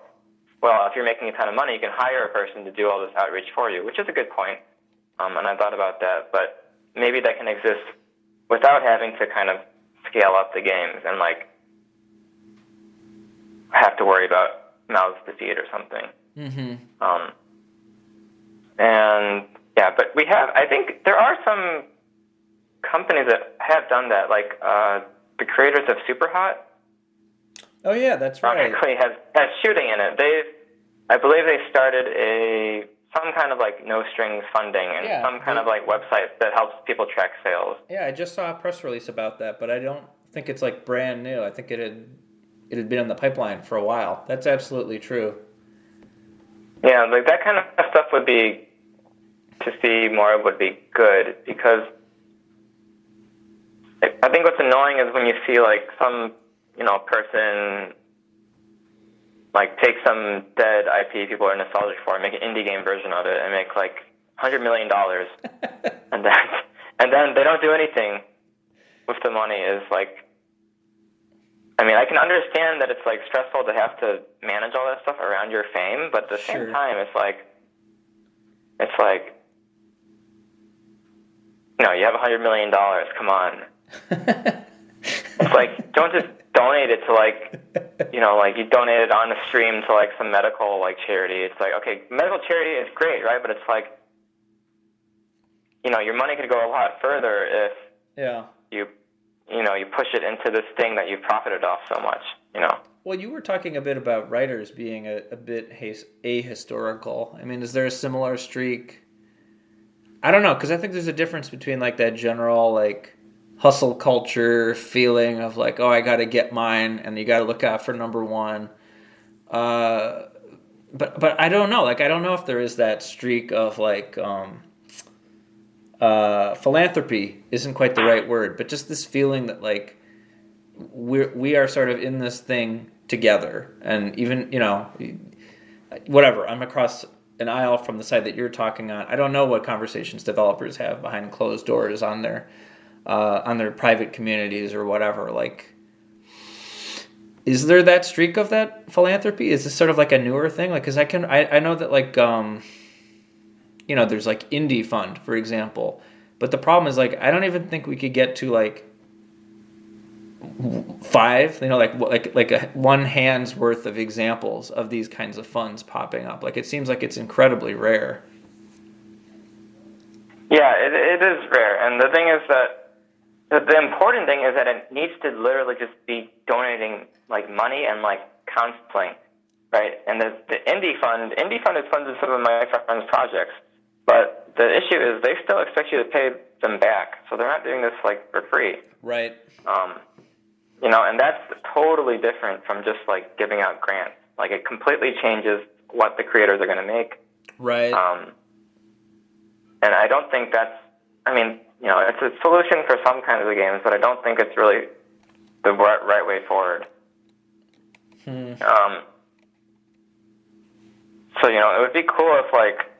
well, if you're making a ton of money, you can hire a person to do all this outreach for you, which is a good point. And I thought about that, but maybe that can exist without having to kind of scale up the games and like have to worry about mouths to feed or something. Mm-hmm. And yeah, but I think there are some companies that have done that, like the creators of Superhot. Oh yeah, that's right. Actually has shooting in it. I believe they started some kind of like no strings funding and some kind of like website that helps people track sales. Yeah, I just saw a press release about that, but I don't think it's like brand new. I think it had been in the pipeline for a while. That's absolutely true. Yeah, like that kind of stuff would be, to see more would be good, because I think what's annoying is when you see like some, person like take some dead IP people are nostalgic for, make an indie game version of it and make like $100 million and then they don't do anything with the money. Is like, I can understand that it's like stressful to have to manage all that stuff around your fame, but at the same time, it's like, you have $100 million. Come on. It's like, don't just donate it to like, like you donate it on the stream to like some medical like charity. It's like, okay, medical charity is great, right? But it's like, your money could go a lot further if you push it into this thing that you've profited off so much, Well, you were talking a bit about writers being a bit ahistorical. I mean, is there a similar streak? I don't know, because I think there's a difference between like that general like hustle culture feeling of like, oh, I got to get mine, and you got to look out for number one. But I don't know. Like, I don't know if there is that streak of like philanthropy isn't quite the right word, but just this feeling that like we are sort of in this thing together, and even whatever. I'm across an aisle from the side that you're talking on. I don't know what conversations developers have behind closed doors on their private communities or whatever. Like, is there that streak of that philanthropy? Is this sort of like a newer thing? Like, because I know that like there's like Indie Fund, for example, but the problem is like I don't even think we could get to like 5, like a one hand's worth of examples of these kinds of funds popping up. Like, it seems like it's incredibly rare. Yeah, it is rare, and the thing is that the important thing is that it needs to literally just be donating like money and like counseling, right? And the Indie Fund has funded some of my friends' projects, but the issue is they still expect you to pay them back, so they're not doing this like for free, right? And that's totally different from just like giving out grants. Like, it completely changes what the creators are going to make, right? And I don't think that's. I mean, it's a solution for some kinds of games, but I don't think it's really the right way forward. So, it would be cool if, like,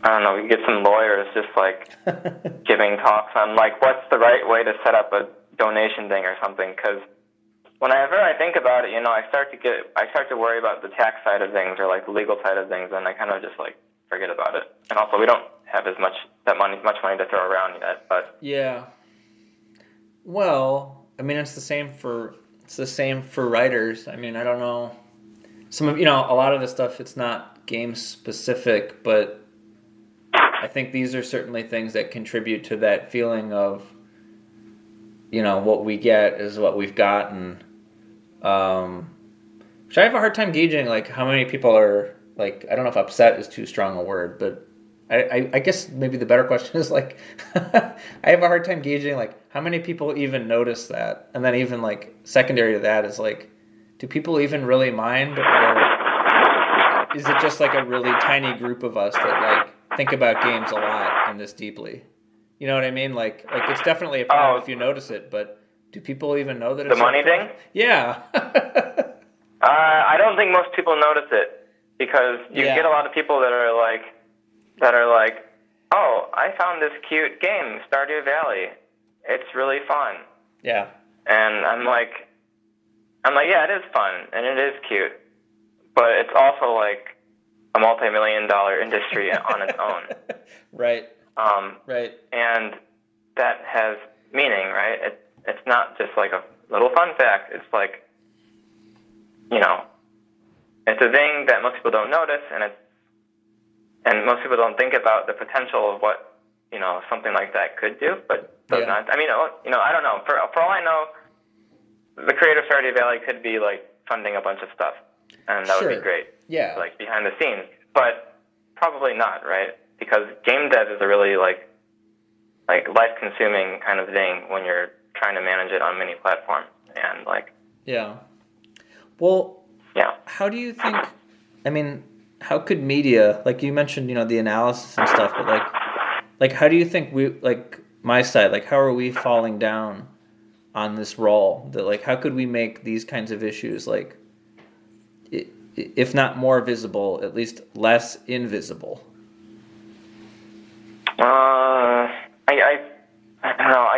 I don't know, we could get some lawyers just, like, giving talks on, like, what's the right way to set up a donation thing or something, because whenever I think about it, I start to worry about the tax side of things or, like, the legal side of things, and I kind of just, like, forget about it. And also, we don't have much money to throw around yet. But yeah, well, I mean, it's the same for writers. I mean, I don't know. Some of a lot of the stuff, it's not game specific, but I think these are certainly things that contribute to that feeling of what we get is what we've gotten. Which I have a hard time gauging, like how many people are. Like, I don't know if upset is too strong a word, but I guess maybe the better question is, like, I have a hard time gauging, like, how many people even notice that? And then even, like, secondary to that is, like, do people even really mind? Or is it just, like, a really tiny group of us that, like, think about games a lot and this deeply? You know what I mean? Like it's definitely a problem if you notice it, but do people even know that it's... The money thing? Yeah. I don't think most people notice it. Because you get a lot of people that are like, oh, I found this cute game, Stardew Valley. It's really fun. Yeah. And I'm like, yeah, it is fun and it is cute, but it's also like a multi-million-dollar industry on its own. Right. Right. And that has meaning, right? It's not just like a little fun fact. It's like, it's a thing that most people don't notice, and most people don't think about the potential of what something like that could do. But does not. I mean, I don't know. For all I know, the creator of Stardew Valley could be like funding a bunch of stuff, and that would be great. Yeah. Like behind the scenes, but probably not, right? Because game dev is a really like life-consuming kind of thing when you're trying to manage it on many platforms, and like. Yeah. Well. Yeah. How do you think, I mean, how could media, like you mentioned, the analysis and stuff, but like how do you think we, like my side, like how are we falling down on this role? That like, how could we make these kinds of issues, like, if not more visible, at least less invisible? I don't know.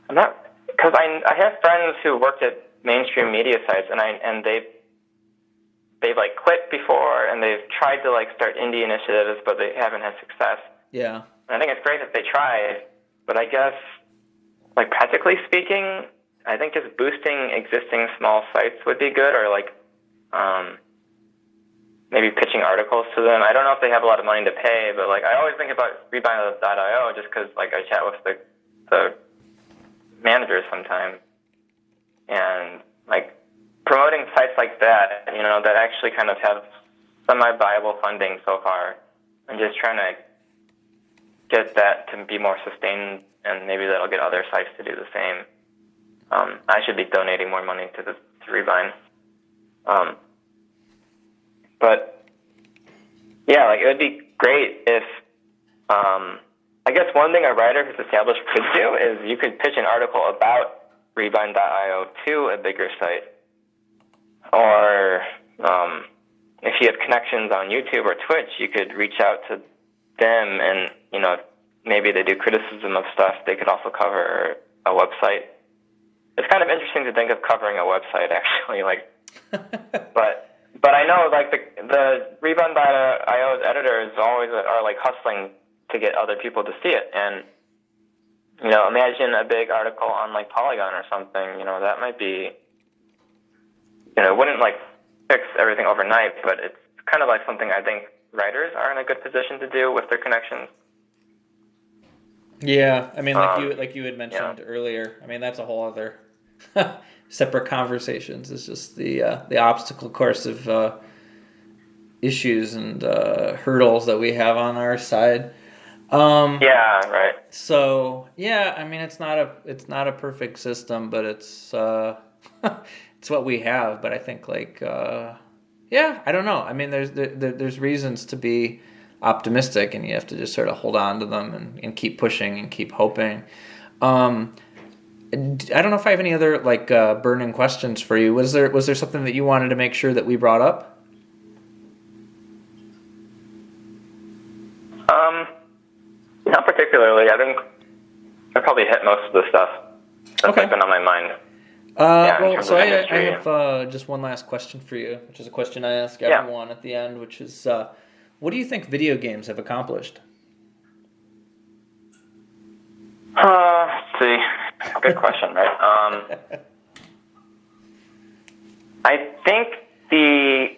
I'm not, because I have friends who worked at mainstream media sites, and they've like quit before, and they've tried to like start indie initiatives, but they haven't had success. Yeah. And I think it's great that they tried, but I guess like practically speaking, I think just boosting existing small sites would be good, or like maybe pitching articles to them. I don't know if they have a lot of money to pay, but like I always think about Rebind.io just because like I chat with the managers sometimes, and like promoting sites like that, that actually kind of have semi-viable funding so far, and just trying to get that to be more sustained, and maybe that'll get other sites to do the same. I should be donating more money to Rebind. But yeah, like it would be great if, I guess one thing a writer who's established could do is you could pitch an article about Rebind.io to a bigger site. Or if you have connections on YouTube or Twitch, you could reach out to them and, maybe they do criticism of stuff. They could also cover a website. It's kind of interesting to think of covering a website, actually, like, but I know, like, the Rebind.io's editors always are, like, hustling to get other people to see it. And, imagine a big article on, like, Polygon or something, that might be, it wouldn't, like, fix everything overnight, but it's kind of like something I think writers are in a good position to do with their connections. Yeah, I mean, like you had mentioned earlier, I mean, that's a whole other separate conversations. It's just the obstacle course of issues and hurdles that we have on our side. Yeah, right. So yeah, I mean, it's not a perfect system, but it's it's what we have. But I think like yeah, I don't know. I mean, there's reasons to be optimistic, and you have to just sort of hold on to them and keep pushing and keep hoping. I don't know if I have any other like burning questions for you. Was there something that you wanted to make sure that we brought up? Not particularly. I think I probably hit most of the stuff that's been on my mind. So I have just one last question for you, which is a question I ask everyone at the end, which is, what do you think video games have accomplished? Let's see. Good question, right? I think the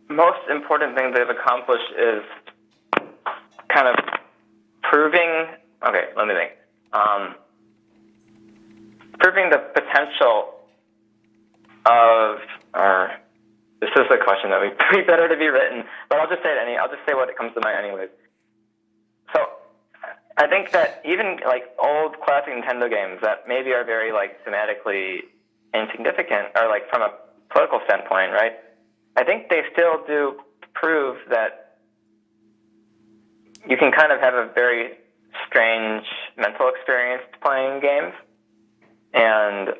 most important thing they've accomplished is kind of proving, let me think. Proving the potential of, this is a question that would be better to be written, but I'll just say what it comes to mind anyways. So, I think that even like old classic Nintendo games that maybe are very like thematically insignificant, or like from a political standpoint, right? I think they still do prove that you can kind of have a very strange mental experience playing games. And,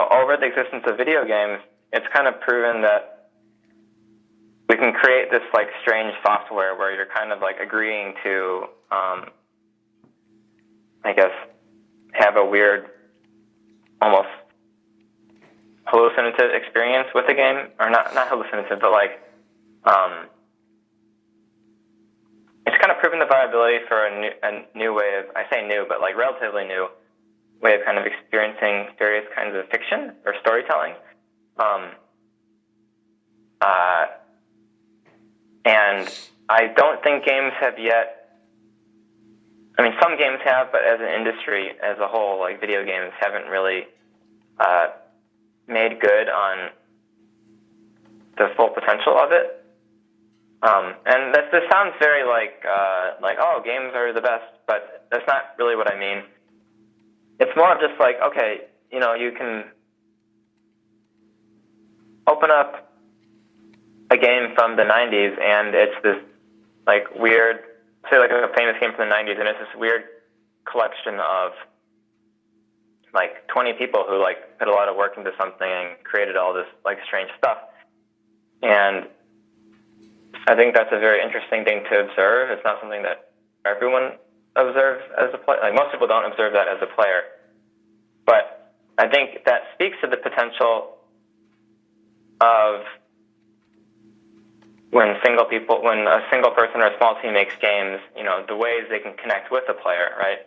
over the existence of video games, it's kind of proven that we can create this, like, strange software where you're kind of, like, agreeing to, I guess, have a weird, almost hallucinative experience with the game. Or not hallucinative, but, like, it's kind of proven the viability for a new way of, I say new, but like relatively new way of kind of experiencing various kinds of fiction or storytelling. And I don't think games have yet, I mean, some games have, but as an industry as a whole, like video games haven't really made good on the full potential of it. And this sounds very like, oh, games are the best, but that's not really what I mean. It's more of just like, okay, you can open up a game from the 90s, and it's this, like, weird, say, like, a famous game from the 90s, and it's this weird collection of, like, 20 people who, like, put a lot of work into something and created all this, like, strange stuff. And I think that's a very interesting thing to observe. It's not something that everyone observes as a player. Like, most people don't observe that as a player. But I think that speaks to the potential of when a single person or a small team makes games, the ways they can connect with the player, right?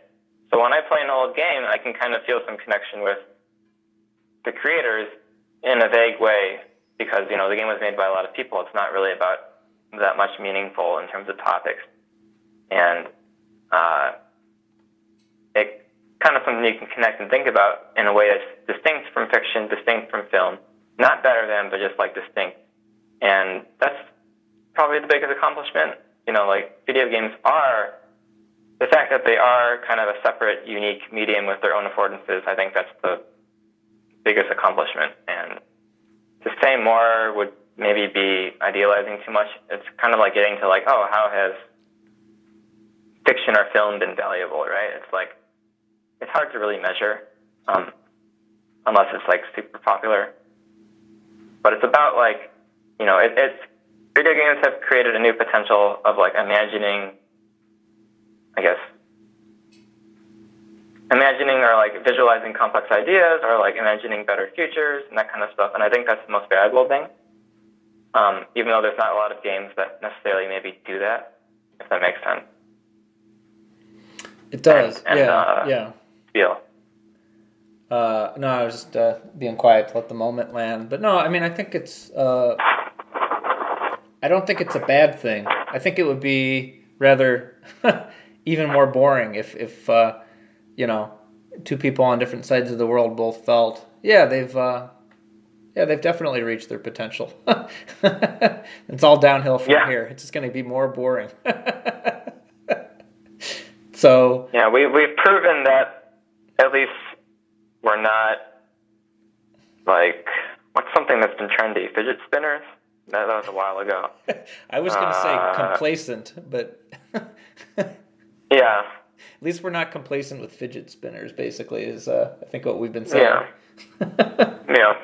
So when I play an old game, I can kind of feel some connection with the creators in a vague way because, the game was made by a lot of people. It's not really about that much meaningful in terms of topics. And it kind of something you can connect and think about in a way that's distinct from fiction, distinct from film. Not better than, but just like distinct. And that's probably the biggest accomplishment. Video games are, the fact that they are kind of a separate, unique medium with their own affordances, I think that's the biggest accomplishment. And to say more would maybe be idealizing too much. It's kind of like getting to how has fiction or film been valuable, right? It's hard to really measure, unless it's super popular. But it's about it's video games have created a new potential of imagining or visualizing complex ideas or imagining better futures and that kind of stuff. And I think that's the most valuable thing. Even though there's not a lot of games that necessarily maybe do that, if that makes sense. It does. And, yeah. Feel. No, I was just being quiet to let the moment land. But no, I mean, I think it's... I don't think it's a bad thing. I think it would be rather even more boring if two people on different sides of the world both felt, they've definitely reached their potential. It's all downhill from here. It's just going to be more boring. So we've proven that at least we're not what's something that's been trendy? Fidget spinners? That was a while ago. I was going to say complacent, but yeah. At least we're not complacent with fidget spinners. Basically, is I think what we've been saying. Yeah.